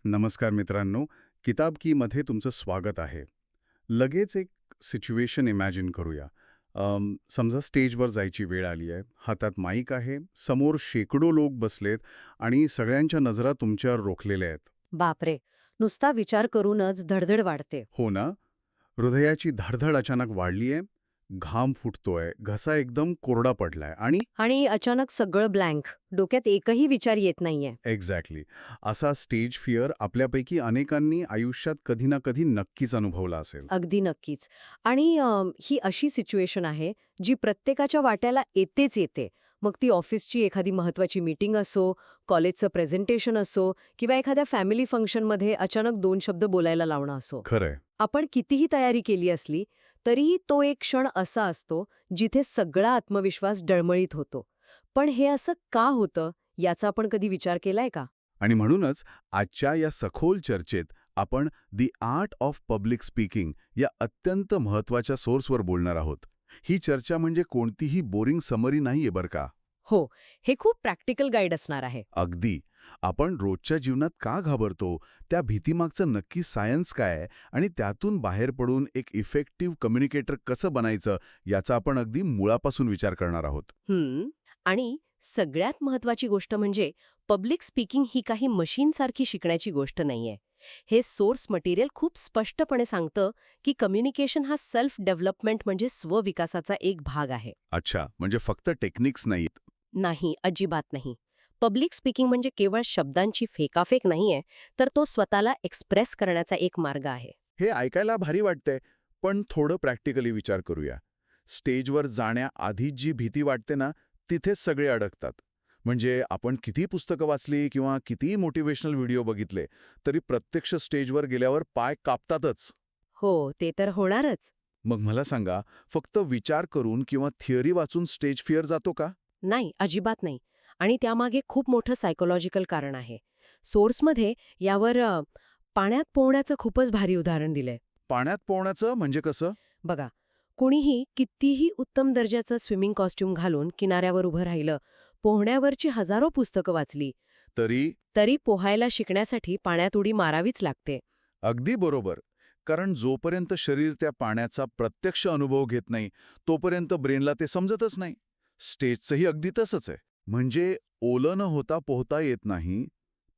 नमस्कार मित्रांनो, किताब कीमध्ये तुमचं स्वागत आहे. लगेच एक सिच्युएशन इमॅजिन करूया. समजा स्टेजवर जायची वेळ आली आहे, हातात माईक आहे, समोर शेकडो लोक बसलेत आणि सगळ्यांच्या नजरा तुमच्यावर रोखलेल्या आहेत. बापरे, नुसता विचार करूनच धडधड वाढते. हो ना? हृदयाची धडधड अचानक वाढली आहे, घाम फुटतोय, घसा एकदम कोरडा पडलाय आणि आणि अचानक सगळं ब्लँक, डोक्यात एकही विचार येत नाहीये. एक्झॅक्टली. असा स्टेज फिअर आपल्यापैकी अनेकांनी आयुष्यात कधी ना कधी नक्कीच अनुभवला असेल. अगदी नक्कीच. आणि ही अशी सिच्युएशन आहे जी प्रत्येकाच्या वाट्याला येतेच येते. मग ती ऑफिसची एखादी महत्वाची मीटिंग असो, कॉलेजचं प्रेझेंटेशन असो किंवा एखाद्या फॅमिली फंक्शनमध्ये अचानक 2 शब्द बोलायला लावणं असो. खरंय. आपण कितीही तयारी केली असली तरीही तो एक क्षण असा असतो जिथे सगळा आत्मविश्वास डळमळीत होतो. पण हे असं का होतं याचा आपण कधी विचार केलाय का? आणि म्हणूनच आजच्या या सखोल चर्चेत आपण दी आर्ट ऑफ पब्लिक स्पीकिंग या अत्यंत महत्त्वाच्या सोर्सवर बोलणार आहोत. ही चर्चा म्हणजे कोणतीही बोरिंग समरी नाहीये बरं का. हो, हे खूप प्रॅक्टिकल गाईड असणार आहे. अगदी. आपण रोजच्या जीवनात का घाबरतो, त्या भीतीमागचं नक्की सायन्स काय आहे आणि त्यातून बाहेर पडून एक इफेक्टिव्ह कम्युनिकेटर कसं बनायचं याचा आपण अगदी मुळापासून विचार करणार आहोत. आणि सगळ्यात महत्वाची गोष्ट म्हणजे पब्लिक स्पीकिंग ही काही मशीनसारखी शिकण्याची गोष्ट नाहीये. हे सोर्स मटेरियल खूप स्पष्टपणे सांगतं की कम्युनिकेशन हा सेल्फ डेव्हलपमेंट म्हणजे स्वविकासाचा एक भाग आहे. अच्छा, म्हणजे फक्त टेक्निक्स नाहीत. नाही, अजिबात नाही. पब्लिक स्पीकिंग म्हणजे केवळ शब्दांची फेकाफेक नाहीये, तर तो स्वतःला एक्सप्रेस करण्याचा एक मार्ग आहे. हे ऐकायला भारी वाटतंय, पण थोडं प्रॅक्टिकली विचार करूया. स्टेजवर जाण्याआधी जी भीती वाटते ना, तिथेच सगळे अडकतात. म्हणजे आपण किती पुस्तकं वाचली किंवा कितीही मोटिवेशनल व्हिडिओ बघितले, तरी प्रत्यक्ष स्टेजवर गेल्यावर पाय कापतातच. हो, ते तर होणारच. मग मला सांगा, फक्त विचार करून किंवा थिअरी वाचून स्टेज फिअर जातो का? नाही, अजिबात नाही. आणि त्यामागे खूप मोठं सायकोलॉजिकल कारण आहे. सोर्समध्ये यावर पाण्यात पोहण्याचं खूपच भारी उदाहरण दिलंय. पाण्यात पोहण्याचं म्हणजे कसं? बघा, कुणीही कितीही उत्तम दर्जाचं स्विमिंग कॉस्ट्यूम घालून किनाऱ्यावर उभं राहिलं, पोहण्यावरची हजारो पुस्तकं वाचली, तरी पोहायला शिकण्यासाठी पाण्यात उडी मारावीच लागते. अगदी बरोबर. कारण जोपर्यंत शरीर त्या पाण्याचा प्रत्यक्ष अनुभव घेत नाही, तोपर्यंत ब्रेनला ते समजतच नाही. स्टेजचंही अगदी तसंच आहे. म्हणजे ओलं न होता पोहता येत नाही,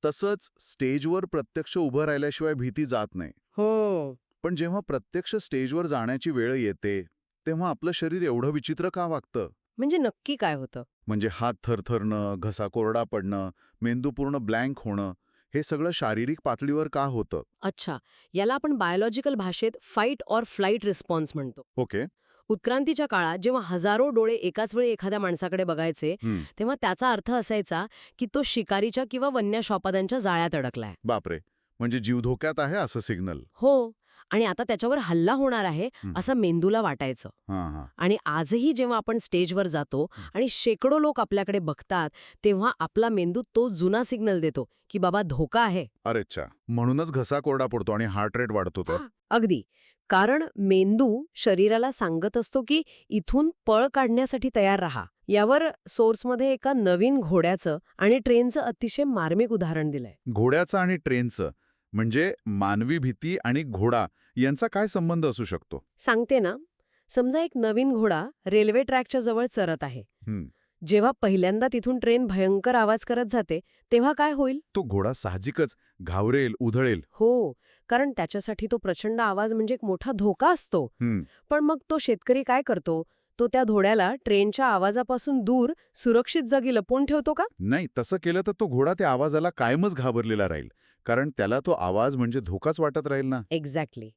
तसंच स्टेजवर प्रत्यक्ष उभं राहिल्याशिवाय भीती जात नाही. हो. पण जेव्हा प्रत्यक्ष स्टेजवर जाण्याची वेळ येते, तेव्हा आपलं शरीर एवढं विचित्र का वागतं? म्हणजे नक्की काय होतं? म्हणजे हात थरथरणं, घसा कोरडा पडणं, मेंदू पूर्ण ब्लँक होणं, हे सगळं शारीरिक पातळीवर का होतं? अच्छा, याला आपण बायोलॉजिकल भाषेत फाईट ऑर फ्लाईट रिस्पॉन्स म्हणतो. ओके. उत्क्रांतीच्या काळात जेव्हा हजारो डोळे एकाच वेळी एखाद्या माणसाकडे बघायचे, तेव्हा त्याचा अर्थ असायचा की तो शिकारीच्या किंवा वन्य श्वापदांच्या जाळ्यात अडकलाय. बापरे. म्हणजे जीव धोक्यात आहे असं सिग्नल. हो. आणि आता त्याच्यावर हल्ला होणार आहे असं मेंदूला वाटायचं. आणि आजही जेव्हा आपण स्टेजवर जातो आणि शेकडो लोक आपल्याकडे बघतात, तेव्हा आपला मेंदू तो जुना सिग्नल देतो की बाबा धोका आहे. अरेच्छा. म्हणूनच घसा कोरडा पडतो आणि हार्ट रेट वाढतो तर. अगदी. कारण मेंदू शरीराला सांगत असतो की इथून पळ काढण्यासाठी तयार राहा. यावर सोर्समध्ये एका नवीन घोड्याचं आणि ट्रेनचं अतिशय मार्मिक उदाहरण दिलंय. घोड्याचं आणि ट्रेनचं म्हणजे मानवी भीती आणि घोडा यांचा काय संबंध असू शकतो? सांगते ना. समजा एक नवीन घोडा रेल्वे ट्रॅकच्या जवळ चरत आहे. जेव्हा पहिल्यांदा तिथून ट्रेन भयंकर आवाज करत जाते, तेव्हा काय होईल? तो घोडा साहजिकच घाबरेल, उधळेल. हो, कारण त्याच्यासाठी तो प्रचंड आवाज म्हणजे एक मोठा धोका असतो. पण मग तो शेतकरी काय करतो? तो त्या घोड्याला ट्रेनच्या आवाजापासून दूर सुरक्षित जागी लपवून ठेवतो का? नाही, तसं केलं तर तो घोडा त्या आवाजाला कायमच घाबरलेला राहील. कारण त्याला तो आवाज म्हणजे धोकाच वाटत राहील ना. एक्झॅक्टली.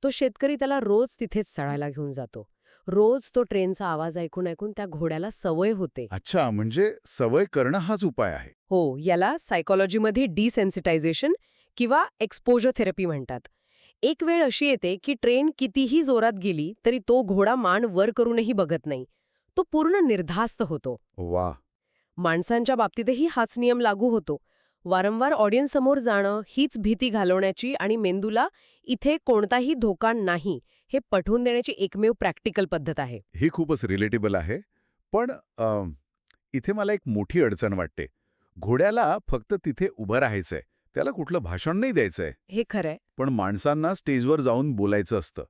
तो शेतकरी त्याला रोज तिथेच चढायला घेऊन जातो. रोज तो ट्रेनचा आवाज ऐकून ऐकून त्या घोड्याला सवय होते. अच्छा, म्हणजे सवय करणं हाच उपाय आहे. हो, याला सायकोलॉजीमध्ये डिसेन्सिटायझेशन किंवा एक्सपोजर थेरपी म्हणतात. एक वेळ अशी येते की ट्रेन कितीही जोरात गेली तरी तो घोडा मान वर करूनही बघत नाही. तो पूर्ण निर्धास्त होतो. वा. माणसांच्या बाबतीतही हाच नियम लागू होतो. वारंवार ऑडियन्स समोर जाणं हीच भीती घालवण्याची आणि मेंदूला इथे कोणताही धोका नाही हे पटवून देण्याची एकमेव प्रॅक्टिकल पद्धत आहे. ही खूपच रिलेटेबल आहे. पण इथे मला एक मोठी अडचण वाटते. घोड्याला फक्त तिथे उभं राहायचंय, त्याला कुठलं भाषण नाही द्यायचंय. हे खरंय. पण माणसांना स्टेजवर जाऊन बोलायचं असतं.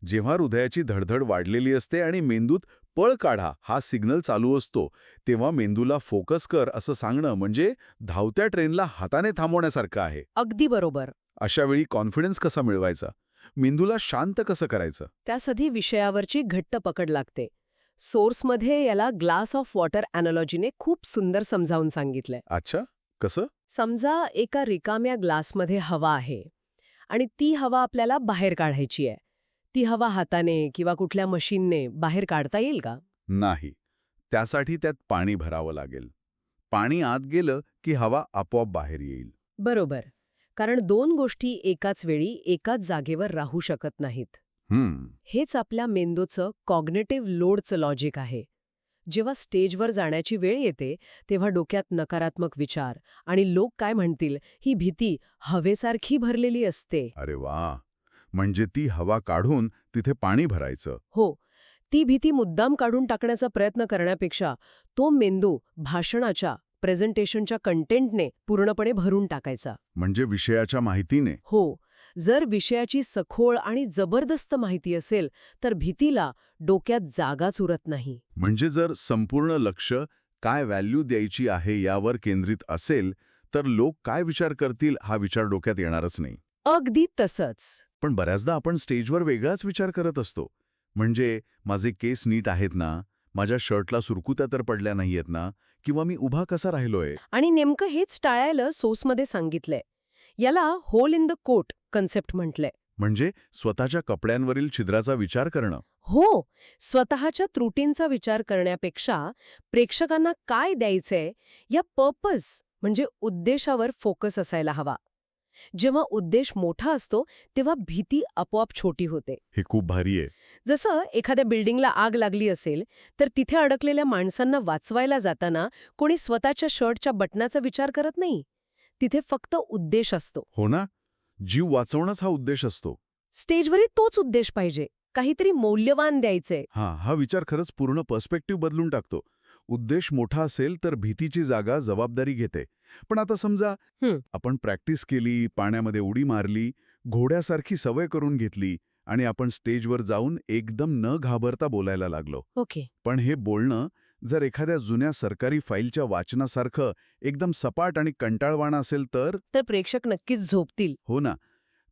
जेव्हा हृदयाची धडधड वाढलेली असते आणि मेंदूत पळ काढा हा सिग्नल चालू असतो, तेव्हा मेंदूला फोकस कर असं सांगणं म्हणजे धावत्या ट्रेनला हाताने थांबवण्यासारखं आहे. अगदी बरोबर. अशा वेळी कॉन्फिडन्स कसा मिळवायचा? मेंदूला शांत कसं करायचं? त्यासाठी विषयावरची घट्ट पकड लागते. सोर्समध्ये याला ग्लास ऑफ वॉटर अॅनॉलॉजीने खूप सुंदर समजावून सांगितलंय. अच्छा, कसं? समजा एका रिकाम्या ग्लासमध्ये हवा आहे आणि ती हवा आपल्याला बाहेर काढायची आहे. ती हवा हाताने किंवा कुठल्या मशीनने बाहेर काढता येईल का? नाही. त्यासाठी त्यात पाणी भरावं लागेल. पाणी आत गेलं की हवा आपोआप बाहेर येईल. बरोबर. कारण दोन गोष्टी एकाच वेळी एकाच जागेवर राहू शकत नाहीत. हेच आपल्या मेंदूचं कॉग्नेटिव्ह लोडचं लॉजिक आहे. जेव्हा स्टेजवर जाण्याची वेळ येते तेव्हा डोक्यात नकारात्मक विचार आणि लोक काय म्हणतील ही भीती हवेसारखी भरलेली असते. अरे वा! म्हणजे ती हवा काढून तिथे पाणी भरायचं. हो, ती भीती मुद्दाम काढून टाकण्याचा प्रयत्न करण्यापेक्षा तो मेंदू भाषणाच्या, प्रेझेंटेशनच्या कंटेंटने पूर्णपणे भरून टाकायचा. म्हणजे विषयाच्या माहितीने. हो, जर विषयाची सखोल आणि जबरदस्त माहिती असेल तर भीतीला डोक्यात जागाच उरत नाही. म्हणजे जर संपूर्ण लक्ष काय व्हॅल्यू द्यायची आहे यावर केंद्रित असेल तर लोक काय विचार करतील हा विचार डोक्यात येणारच नाही. अगदी तसंच. पण बऱ्याचदा आपण स्टेजवर वेगळाच विचार करत असतो. म्हणजे माझे केस नीट आहेत ना, माझ्या शर्टला सुरकुत्या तर पडल्या नाहीयेत ना, किंवा मी उभा कसा राहिलोय. आणि नेमकं हेच टाळायला सोर्समध्ये सांगितलंय. याला hole in the coat concept म्हटलंय. म्हणजे स्वतःच्या कपड्यांवरील छिद्राचा विचार करणं. हो, स्वतःच्या त्रुटींचा विचार करण्यापेक्षा प्रेक्षकांना काय द्यायचंय या पर्पज म्हणजे उद्देशावर फोकस असायला हवा. जेव्हा उद्देश मोठा असतो तेव्हा भीती आपोआप छोटी होते. हे खूप भारी आहे. जसं एखाद्या बिल्डिंगला आग लागली असेल तर तिथे अडकलेल्या माणसांना वाचवायला जाताना कोणी स्वतःच्या शर्टच्या बटनाचा विचार करत नाही. तिथे फक्त उद्देश असतो. हो ना? जीव वाचवणंच हा उद्देश असतो. स्टेजवरही तोच उद्देश पाहिजे. काहीतरी मौल्यवान द्यायचंय. हा विचार खरंच पूर्ण पर्स्पेक्टिव्ह बदलून टाकतो. उद्देश मोठा असेल तर भीतीची जागा जबाबदारी घेते. पण आता समजा आपण प्रॅक्टिस केली, पाण्यामध्ये उडी मारली, घोड्यासारखी सवय करून घेतली आणि आपण स्टेजवर जाऊन एकदम न घाबरता बोलायला लागलो. ओके. पण हे बोलणं जर एखाद्या जुन्या सरकारी फाईलच्या वाचनासारखं एकदम सपाट आणि कंटाळवाणं असेल तर? तर प्रेक्षक नक्कीच झोपतील. हो ना.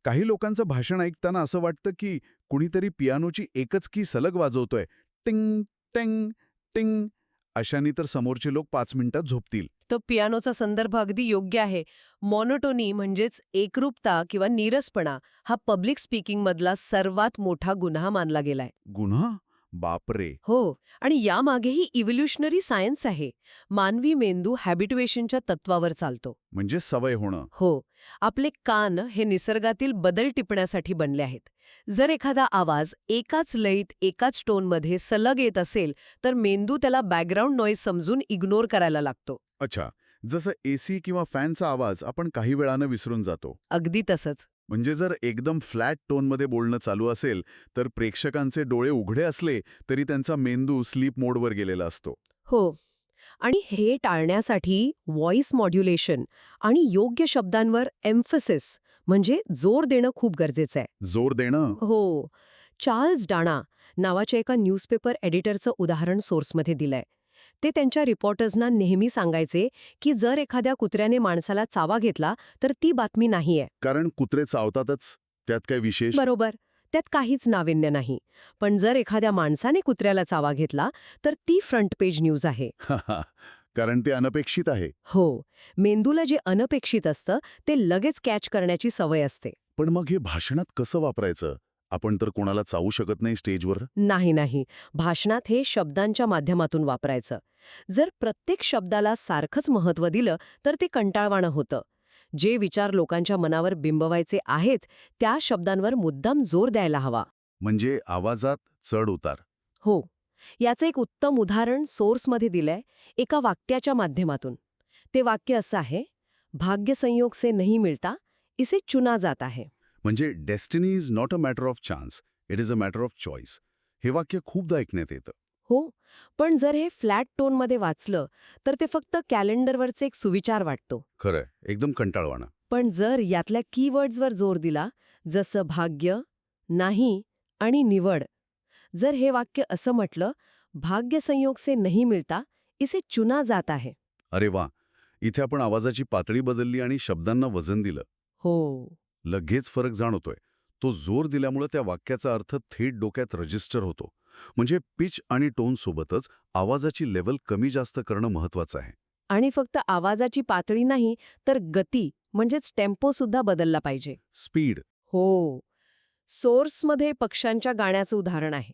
काही लोकांचं भाषण ऐकताना असं वाटतं की कुणीतरी पियानोची एकच की सलग वाजवतोय. टिंग टिंग टिंग. अशानी तर समोरचे लोक 5 मिनिटात झोपतील. तो पियानोचा संदर्भ अगदी योग्य आहे. मॉनोटोनी म्हणजेच एकरूपता किंवा नीरसपणा हा पब्लिक स्पीकिंगमधला सर्वात मोठा गुन्हा मानला गेलाय. गुन्हा? बापरे. हो, आणि यामागेही इव्होल्युशनरी सायन्स आहे. मानवी मेंदू हॅबिट्युएशनच्या तत्वावर चालतो. म्हणजे सवय होणं. हो, आपले कान हे निसर्गातील बदल टिपण्यासाठी बनले आहेत. जर एखादा आवाज एकाच लयीत एकाच टोनमध्ये सलग येत असेल तर मेंदू त्याला बॅकग्राऊंड नॉईज समजून इग्नोर करायला लागतो. अच्छा, जसं एसी किंवा फॅनचा आवाज आपण काही वेळानं विसरून जातो. अगदी तसंच. म्हणजे जर एकदम फ्लॅट टोनमध्ये बोलणं चालू असेल तर प्रेक्षकांचे डोळे उघडे असले तरी त्यांचा मेंदू स्लीप मोडवर गेलेला असतो. हो, आणि हे टाळण्यासाठी व्हॉइस मॉड्युलेशन आणि योग्य शब्दांवर एम्फसिस म्हणजे जोर देणं खूप गरजेचं आहे. जोर देणं? हो, चार्ल्स डाना नावाच्या एका न्यूजपेपर एडिटरचं उदाहरण सोर्समध्ये दिलंय. ते त्यांच्या रिपोर्टर्सना नेहमी सांगायचे की जर एखाद्या कुत्र्याने माणसाला चावा घेतला तर ती बातमी नाहीये. कारण कुत्रे चावतातच, त्यात काय विशेष? बरोबर, त्यात काहीच नाविन्य नाही. पण जर एखाद्या माणसाने कुत्र्याला चावा घेतला तर ती फ्रंट पेज न्यूज आहे. कारण ते अनपेक्षित आहे. हो, मेंदूला जे अनपेक्षित असतं ते लगेच कॅच करण्याची सवय असते. पण मग हे भाषणात कसं वापरायचं? आपण तर कोणाला चावू शकत नाही स्टेजवर. नाही, भाषणात हे शब्दांच्या माध्यमातून वापरायचं. जर प्रत्येक शब्दाला सारखंच महत्त्व दिलं तर ते कंटाळवाणं होतं. जे विचार लोकांच्या मनावर बिंबवायचे आहेत त्या शब्दांवर मुद्दाम जोर द्यायला हवा. म्हणजे आवाजात चढ उतार. हो, याचं एक उत्तम उदाहरण सोर्समध्ये दिलंय एका वाक्याच्या माध्यमातून. ते वाक्य असं आहे, भाग्य संयोग से नहीं मिळता, इसे चुना जाता है. म्हणजे destiny is not a matter of chance, it is a matter of choice. हे वाक्य खूपदा ऐकण्यात येतं. हो, पण जर हे फ्लॅट टोनमध्ये वाचलं तर ते फक्त कॅलेंडरवरचे एक सुविचार वाटतो. खरंय, एकदम कंटाळवाणं. पण जर यातल्या कीवर्ड्सवर जोर दिला, जसं भाग्य, नाही आणि निवड, जर हे वाक्य असं म्हटलं, भाग्य संयोग से नहीं मिळता, इसे चुना जाता है. अरे वा, इथे आपण आवाजाची पातळी बदलली आणि शब्दांना वजन दिलं. हो, लगेच फरक जाणवतोय. तो जोर दिल्यामुळे त्या वाक्याचा अर्थ थेट डोक्यात रजिस्टर होतो. म्हणजे पिच आणि टोन सोबतच आवाजाची लेव्हल कमी जास्त करणं महत्वाचं आहे. आणि फक्त आवाजाची पातळी नाही, तर गती म्हणजेच टेम्पो सुद्धा बदलला पाहिजे. स्पीड. हो. सोर्समध्ये पक्ष्यांच्या गाण्याचं उदाहरण आहे.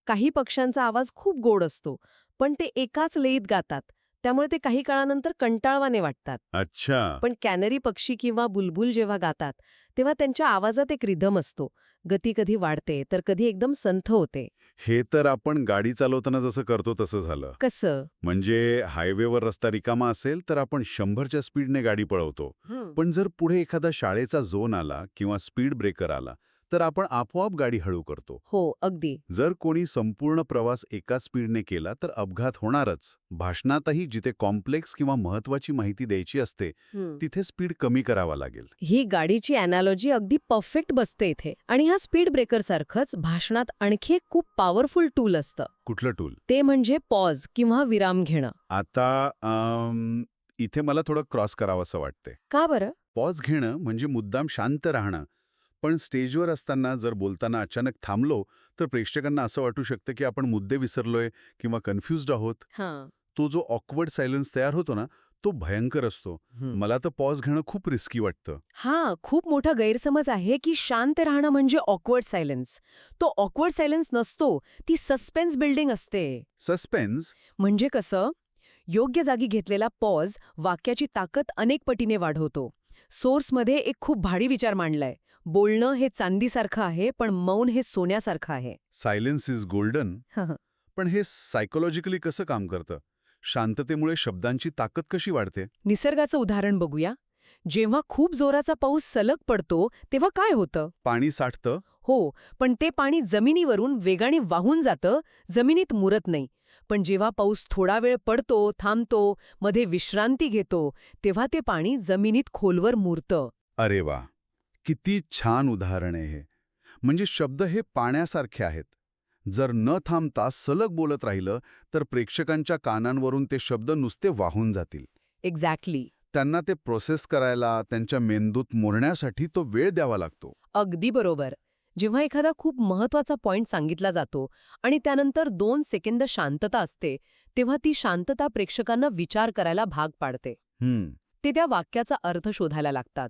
काही पक्ष्यांचा आवाज खूप गोड असतो, पण ते एकाच लयीत गातात. त्यामुळे ते काही काळानंतर कंटाळवाणे वाटतात. अच्छा. पण कॅनरी पक्षी किंवा बुलबुल जेव्हा गातात, तेव्हा त्यांच्या आवाजात एक रिदम असतो. गती कधी वाढते, तर कधी एकदम संथ होते. हे तर आपण गाडी चालवताना जसं करतो तसं झालं. कसं? म्हणजे हायवेवर रस्ता रिकामा असेल तर आपण 100च्या स्पीडने गाडी पळवतो. पण जर पुढे एखादा शाळेचा झोन आला किंवा स्पीड ब्रेकर आला तर आपण आपोआप गाडी हळू करतो. हो, अगदी. जर कोणी संपूर्ण प्रवास एकाच स्पीडने केला तर अपघात होणारच. भाषणातही जिथे कॉम्प्लेक्स किंवा महत्वाची माहिती द्यायची असते तिथे स्पीड कमी करावा लागेल. ही गाडीची अॅनालॉजी अगदी परफेक्ट बसते इथे. आणि हा स्पीड ब्रेकर सारखंच भाषणात आणखी एक खूप पॉवरफुल टूल असतं. कुठलं टूल? ते म्हणजे पॉज किंवा विराम घेणं. आता इथे मला थोडं क्रॉस करावंसं वाटते. का बरं? पॉज घेणं म्हणजे मुद्दाम शांत राहणं. पण स्टेजवर असताना जर बोलताना अचानक थांबलो तर प्रेक्षकांना असं वाटू शकतं की आपण मुद्दे विसरलोय किंवा कन्फ्युज्ड आहोत. हां. तो जो ऑकवर्ड सायलन्स तयार होतो ना, तो भयंकर असतो. मला तर पॉज घेणं खूप रिस्की वाटतं. हां, खूप मोठा गैरसमज आहे की शांत राहणं म्हणजे ऑकवर्ड सायलेन्स. तो ऑकवर्ड सायलेन्स नसतो, ती सस्पेन्स बिल्डिंग असते. सस्पेन्स? म्हणजे कसं? योग्य जागी घेतलेला पॉज वाक्याची ताकद अनेक पटीने वाढवतो. सोर्समध्ये एक खूप भारी विचार मांडलाय. बोलणं हे चांदीसारखं आहे, पण मौन हे सोन्यासारखं आहे. Silence is golden. पण हे सायकोलॉजिकली कसं काम करतं? शांततेमुळे शब्दांची ताकद कशी वाढते? निसर्गाचं उदाहरण बघूया. जेव्हा खूप जोराचा पाऊस सलग पडतो, तेव्हा काय होतं? पाणी साठतं. हो, पण ते पाणी जमिनीवरून वेगाने वाहून जातं, जमिनीत मुरत नाही. पण जेव्हा पाऊस थोडा वेळ पडतो, थांबतो, मध्ये विश्रांती घेतो, तेव्हा ते पाणी जमिनीत खोलवर मुरतं. अरे वा, किती छान उदाहरण आहे हे. म्हणजे शब्द हे पाण्यासारखे आहेत. जर न थांबता सलग बोलत राहिलं तर प्रेक्षकांच्या कानांवरून ते शब्द नुसते वाहून जातील. एक्झॅक्टली. त्यांना ते प्रोसेस करायला, त्यांच्या मेंदूत मुरण्यासाठी तो वेळ द्यावा लागतो. अगदी बरोबर. जेव्हा एखादा खूप महत्वाचा पॉइंट सांगितला जातो आणि त्यानंतर 2 सेकंद शांतता असते, तेव्हा ती शांतता प्रेक्षकांना विचार करायला भाग पाडते. ते त्या वाक्याचा अर्थ शोधायला लागतात.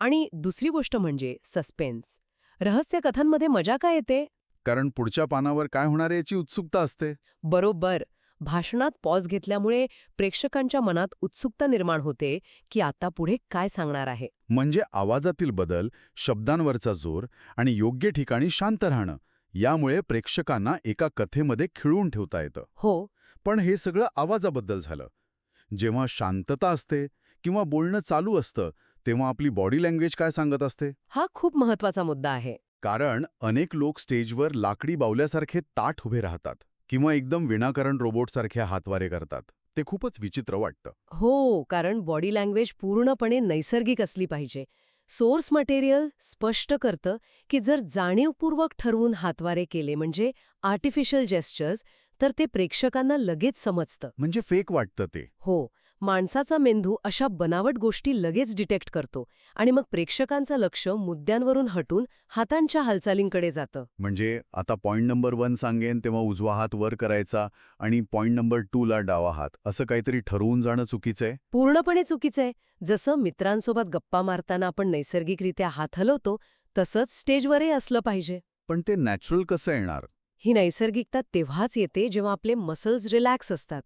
आणि दुसरी गोष्ट म्हणजे सस्पेन्स. रहस्यकथांमध्ये मजा काय येते? कारण पुढच्या पानावर काय होणार आहे याची उत्सुकता असते. बरोबर. भाषणात पॉज घेतल्यामुळे प्रेक्षकांच्या मनात उत्सुकता निर्माण होते की आता पुढे काय सांगणार आहे. म्हणजे आवाजातील बदल, शब्दांवरचा जोर आणि योग्य ठिकाणी शांत राहणं यामुळे प्रेक्षकांना एका कथेमध्ये खिळवून ठेवता येतं. हो. पण हे सगळं आवाजाबद्दल झालं. जेव्हा शांतता असते किंवा बोलणं चालू असतं तेव्हा आपली बॉडी लँग्वेज काय सांगत असते? हा खूप महत्वाचा मुद्दा आहे. कारण अनेक लोक स्टेजवर लाकडी बावल्यासारखे ताठ उभे राहतात किंवा एकदम विनाकारण रोबोटसारखे हातवारे करतात. ते खूपच विचित्र वाटतं. हो, कारण बॉडी लँग्वेज पूर्णपणे नैसर्गिक असली पाहिजे. सोर्स मटेरियल स्पष्ट करतं की जर जाणीवपूर्वक ठरवून हातवारे केले म्हणजे आर्टिफिशियल जेस्चर्स, तर ते प्रेक्षकांना लगेच समजतं. म्हणजे फेक वाटतं ते. हो, माणसाचा मेंदू अशा बनावट गोष्टी लगेच डिटेक्ट करतो आणि मग प्रेक्षकांचं लक्ष मुद्द्यांवरून हटून हातांच्या हालचालींकडे जातं. म्हणजे आता पॉइंट नंबर 1 सांगेन तेव्हा उजवा हात वर करायचा आणि पॉइंट नंबर 2 ला डावा हात, असं काहीतरी ठरवून जाणं चुकीचं आहे? पूर्णपणे चुकीचं आहे. जसं मित्रांसोबत गप्पा मारताना आपण नैसर्गिकरित्या हात हलवतो, तसंच स्टेजवरही असलं पाहिजे. पण ते नॅचरल कसं येणार? ही नैसर्गिकता तेव्हाच येते जेव्हा आपले मसल्स रिलॅक्स असतात.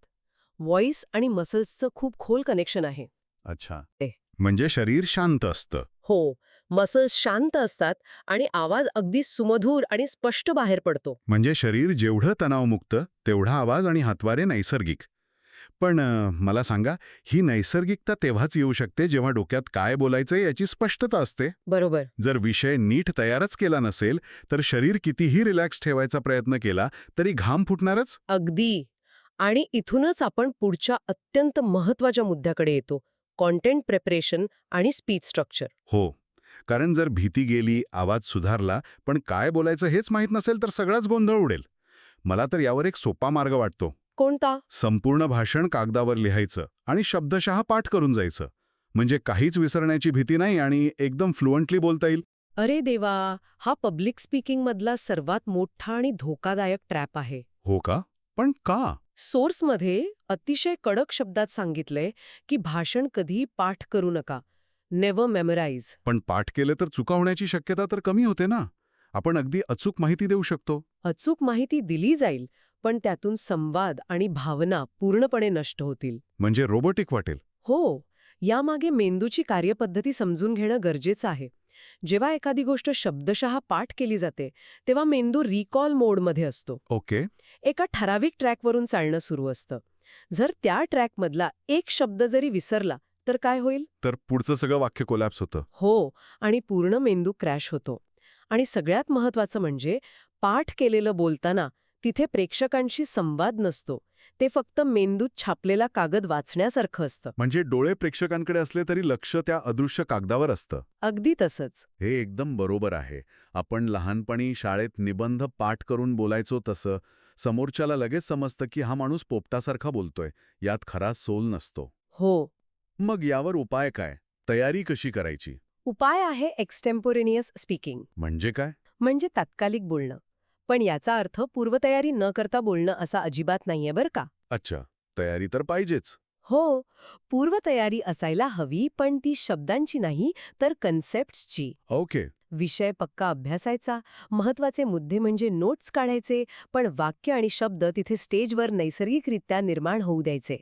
व्हॉइस आणि मसल्सचं खूप खोल कनेक्शन आहे. अच्छा. ए. म्हणजे शरीर शांत असतं. हो, मसल्स शांत असतात आणि आवाज अगदी सुमधूर आणि स्पष्ट बाहेर पडतो. म्हणजे शरीर जेवढं तणावमुक्त तेवढा आवाज आणि हातवारे नैसर्गिक. पण मला सांगा, ही नैसर्गिकता तेव्हाच येऊ शकते जेव्हा डोक्यात काय बोलायचं याची स्पष्टता असते. बरोबर. जर विषय नीट तयारच केला नसेल तर शरीर कितीही रिलॅक्स ठेवायचा प्रयत्न केला तरी घाम फुटणारच. अगदी. आणि इथूनच आपण पुढच्या अत्यंत महत्वाच्या मुद्द्याकडे येतो, कॉन्टेंट प्रिपरेशन आणि स्पीच स्ट्रक्चर. हो, कारण जर भीती गेली, आवाज सुधारला, पण काय बोलायचं हेच माहीत नसेल तर सगळाच गोंधळ उडेल. मला तर यावर एक सोपा मार्ग वाटतो. कोणता? संपूर्ण भाषण कागदावर लिहायचं आणि शब्दशः पाठ करून जायचं. म्हणजे काहीच विसरण्याची भीती नाही आणि एकदम फ्लुएंटली बोलता येईल. अरे देवा, हा पब्लिक स्पीकिंग मधला सर्वात मोठा आणि धोकादायक ट्रॅप आहे. हो का? पण का? सोर्समध्ये अतिशय कडक शब्दात सांगितलंय की भाषण कधी पाठ करू नका. Never memorise. पण पाठ केले तर चुका होण्याची शक्यता तर कमी होते ना. आपण अगदी अचूक माहिती देऊ शकतो. अचूक माहिती दिली जाईल, पण त्यातून संवाद आणि भावना पूर्णपणे नष्ट होतील. म्हणजे रोबोटिक वाटेल. हो, यामागे मेंदूची कार्यपद्धती समजून घेणं गरजेचं आहे. जेव्हा एखादी गोष्ट शब्दशः पाठ केली जाते, तेव्हा मेंदू रिकॉल मोडमध्ये असतो. ओके. एका ठराविक ट्रॅकवरून चालणं सुरू असतं. जर त्या ट्रॅकमधला एक शब्द जरी विसरला, तर काय होईल? तर पुढचं सगळं वाक्य कोलॅप्स होतं. हो, आणि पूर्ण मेंदू क्रॅश होतो. आणि सगळ्यात महत्त्वाचं म्हणजे पाठ केलेलं बोलताना तिथे प्रेक्षकांशी संवाद नसतो. ते फक्त मेंदूत छापलेला कागद वाचण्यासारखं असतं. म्हणजे डोळे प्रेक्षकांकडे असले तरी लक्ष त्या अदृश्य कागदावर असतं. अगदी तसंच. हे एकदम बरोबर आहे. आपण लहानपणी शाळेत निबंध पाठ करून बोलायचो तसं समोरच्याला लगेच समजतं की हा माणूस पोपटासारखा बोलतोय, यात खरा सोल नसतो. हो. मग यावर उपाय काय? तयारी कशी करायची? उपाय आहे एक्स्टेम्पोरेनियस स्पीकिंग. म्हणजे काय? म्हणजे तात्कालिक बोलणं. पण याचा अर्थ पूर्वतयारी न करता बोलणं असा अजिबात नाहीये बरं का. अच्छा, तयारी तर पाहिजेच. हो, पूर्वतयारी असायला हवी, पण ती शब्दांची नाही तर कन्सेप्ट्सची. ओके. विषय पक्का अभ्यासायचा, महत्वाचे मुद्दे म्हणजे नोट्स काढायचे, पण वाक्य आणि शब्द तिथे स्टेजवर नैसर्गिकरित्या निर्माण होऊ द्यायचे.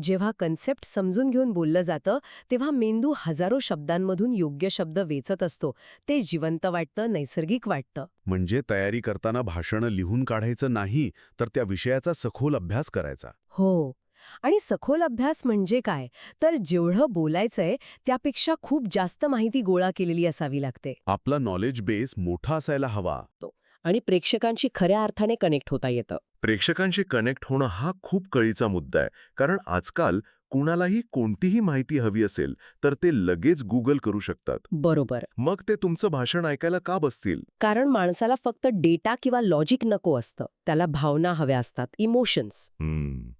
जेव्हा कन्सेप्ट समजून घेऊन बोललं जातं, तेव्हा मेंदू हजारो शब्दांमधून योग्य शब्द वेचत असतो. ते जिवंत वाटतं, नैसर्गिक वाटतं. म्हणजे तयारी करताना भाषणं लिहून काढायचं नाही, तर त्या विषयाचा सखोल अभ्यास करायचा. हो. आणि सखोल अभ्यास म्हणजे काय? तर जेवढं बोलायचंय त्यापेक्षा खूप जास्त माहिती गोळा केलेली असावी लागते. आपला नॉलेज बेस मोठा असायला हवा. आणि प्रेक्षकांशी खऱ्या अर्थाने कनेक्ट होता येतं. प्रेक्षकांशी कनेक्ट होणं हा खूप कळीचा मुद्दा आहे. कारण आजकाल कुणालाही कोणतीही माहिती हवी असेल तर ते लगेच गुगल करू शकतात. बरोबर. मग ते तुमचं भाषण ऐकायला का बसतील? कारण माणसाला फक्त डेटा किंवा लॉजिक नको असतं. त्याला भावना हव्या असतात, इमोशन्स.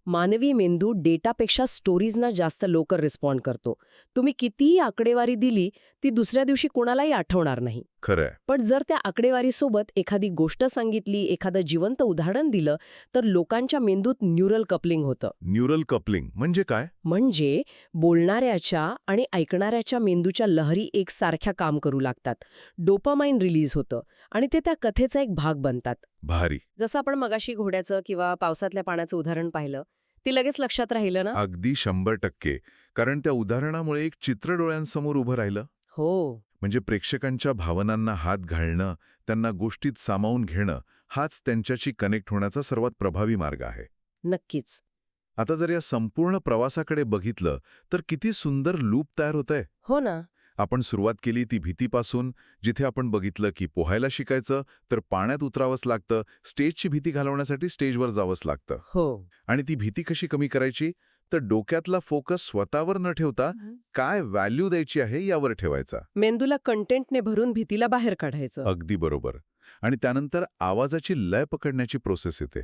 मानवी मेंदू डेटापेक्षा स्टोरीजना जास्त लवकर रिस्पॉन्ड करतो. तुम्ही कितीही आकडेवारी दिली, ती दुसऱ्या दिवशी कोणालाही आठवणार नाही. खरंय. पण जर त्या आकडेवारीसोबत एखादी गोष्ट सांगितली, एखादं जिवंत उदाहरण दिलं, तर लोकांच्या मेंदूत न्यूरल कपलिंग होतं. न्यूरल कपलिंग म्हणजे काय? म्हणजे बोलणाऱ्याच्या आणि ऐकणाऱ्याच्या मेंदूच्या लहरी एकसारख्या काम करू लागतात. डोपामाइन रिलीज होतं आणि ते त्या कथेचा एक भाग बनतात. भारी. जसं आपण मगाशी घोड्याचं किंवा पावसातल्या पाण्याचं उदाहरण पाहिलं, ते लगेच लक्षात राहिलं ना? अगदी 100%. कारण त्या उदाहरणामुळे एक चित्र डोळ्यांसमोर उभं राहिलं. हो. म्हणजे प्रेक्षकांच्या भावनांना हात घालणं, त्यांना गोष्टीत सामावून घेणं, हाच त्यांच्याशी कनेक्ट होण्याचा सर्वात प्रभावी मार्ग आहे. नक्कीच. आता जर या संपूर्ण प्रवासाकडे बघितलं तर किती सुंदर लूप तयार होतंय. हो ना. आपण सुरुवात केली ती भीतीपासून, जिथे आपण बघितलं की पोहायला शिकायचं तर पाण्यात उतरावंच लागतं, स्टेजची भीती घालवण्यासाठी स्टेजवर जावंच लागतं. हो. आणि ती भीती कशी कमी करायची? तर डोक्यातला फोकस स्वतःवर न ठेवता काय व्हॅल्यू द्यायची आहे यावर ठेवायचा. मेंदूला कंटेंटने भरून भीतीला बाहेर काढायचं. अगदी बरोबर. आणि त्यानंतर आवाजाची लय पकडण्याची प्रोसेस येते.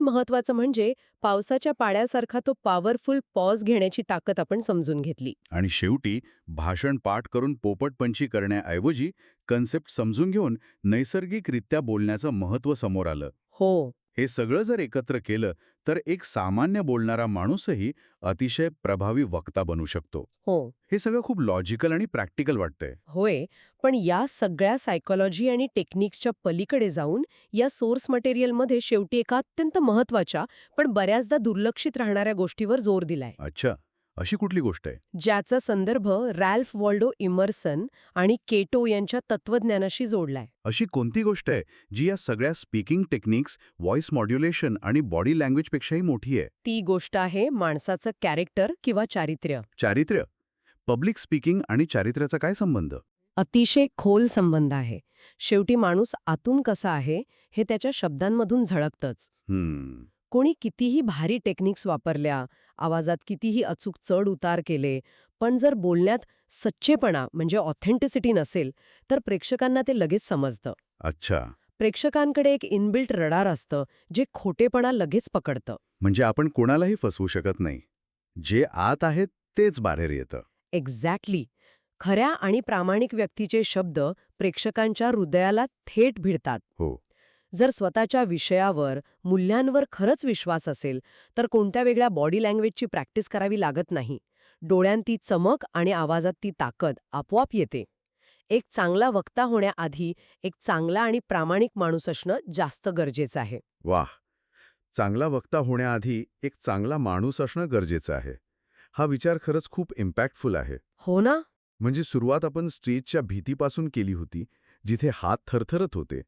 महत्वाचं म्हणजे पावसाच्या पाण्यासारखा तो पॉवरफुल पॉज घेण्याची ताकद आपण समजून घेतली. आणि शेवटी भाषण पाठ करून पोपटपंची करण्याऐवजी कन्सेप्ट समजून घेऊन नैसर्गिकरित्या बोलण्याचं महत्त्व समोर आलं. हो. हे सगळं जर एकत्र केलं तर एक सामान्य बोलणारा माणूसही अतिशय प्रभावी वक्ता बनू शकतो. हो. हे सगळं खूप लॉजिकल आणि प्रॅक्टिकल वाटतंय. होय, पण या सगळ्या सायकोलॉजी आणि टेक्निक्सच्या पलीकडे जाऊन या सोर्स मटेरियलमध्ये शेवटी एका अत्यंत महत्वाच्या पण बऱ्याचदा दुर्लक्षित राहणाऱ्या गोष्टीवर जोर दिलाय. अच्छा, अशी कुठली गोष्ट आहे? ज्याचा संदर्भ रॅल्फ वॉल्डो इमर्सन आणि केटो यांच्या तत्वज्ञानाशी जोडलाय. अशी कोणती गोष्ट आहे जी या सगळ्या स्पीकिंग टेक्निक्स, व्हॉइस मॉड्युलेशन आणि बॉडी लँग्वेजपेक्षाही मोठी आहे? ती गोष्ट आहे माणसाचं कॅरेक्टर किंवा चारित्र्य. चारित्र्य. पब्लिक स्पीकिंग आणि चारित्र्याचा काय संबंध? अतिशय खोल संबंध आहे. शेवटी माणूस आतून कसा आहे हे त्याच्या शब्दांमधून झळकतंच. कोणी कितीही भारी टेक्निक्स वापरल्या, आवाजात कितीही अचूक चढ उतार केले, पण जर बोलण्यात सच्चेपणा म्हणजे ऑथेंटिसिटी नसेल, तर प्रेक्षकांना ते लगेच समजतं. अच्छा. प्रेक्षकांकडे एक इनबिल्ट रडार असतं, जे खोटेपणा लगेच पकडतं. म्हणजे आपण कोणालाही फसवू शकत नाही. जे आत आहे तेच बाहेर येतं. एक्झॅक्टली. खऱ्या आणि प्रामाणिक व्यक्तीचे शब्द प्रेक्षकांच्या हृदयाला थेट भिडतात. हो. जर स्वतःच्या विषयावर, मूल्यांवर खरंच विश्वास असेल, तर कोणत्या वेगळ्या बॉडी लँग्वेजची प्रॅक्टिस करावी लागत नाही. डोळ्यांत ती चमक आणि आवाजात ती ताकद आपोआप येते. एक चांगला वक्ता होण्याआधी एक चांगला आणि प्रामाणिक माणूस असणं जास्त गरजेचं आहे. वाह! चांगला वक्ता होण्याआधी एक चांगला माणूस असणं गरजेचं आहे. हा विचार खरंच खूप इम्पॅक्टफुल आहे. हो ना? म्हणजे सुरुवात आपण स्टेजच्या भीतीपासून केली होती, जिथे हात थरथरत होते.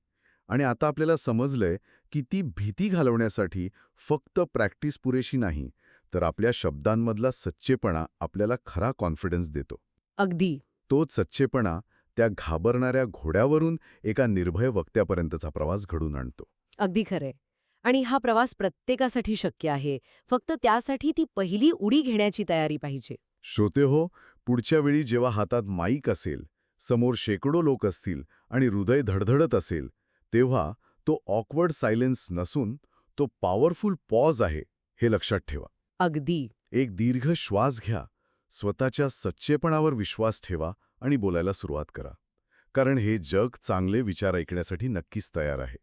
आणि आता आपल्याला समजलंय की ती भीती घालवण्यासाठी फक्त प्रॅक्टिस पुरेशी नाही, तर आपल्या शब्दांमधला सच्चेपणा आपल्याला खरा कॉन्फिडन्स देतो. अगदी. तोच सच्चेपणा त्या घाबरणाऱ्या घोड्यावरून एका निर्भय वक्त्यापर्यंतचा प्रवास घडून आणतो. अगदी खरंय. आणि हा प्रवास प्रत्येकासाठी शक्य आहे. फक्त त्यासाठी ती पहिली उडी घेण्याची तयारी पाहिजे. श्रोतेहो, पुढच्या वेळी जेव्हा हातात माईक असेल, समोर शेकडो लोक असतील आणि हृदय धडधडत असेल, तेव्हा तो ऑकवर्ड सायलेन्स नसून तो पॉवरफुल पॉज आहे, हे लक्षात ठेवा. अगदी. एक दीर्घ श्वास घ्या, स्वतःच्या सच्चेपणावर विश्वास ठेवा आणि बोलायला सुरुवात करा. कारण हे जग चांगले विचार ऐकण्यासाठी नक्कीच तयार आहे.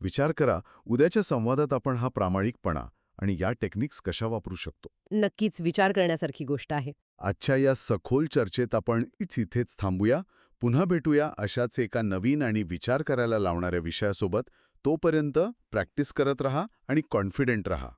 विचार करा, उद्याच्या संवादात आपण हा प्रामाणिकपणा आणि या टेक्निक्स कशा वापरू शकतो. नक्कीच विचार करण्यासारखी गोष्ट आहे. आजच्या या सखोल चर्चेत आपण इथेच थांबूया. पुन्हा भेटूया अशाच एका नवीन आणि विचार करायला लावणाऱ्या विषयासोबत. तोपर्यंत प्रॅक्टिस करत रहा आणि कॉन्फिडेंट रहा.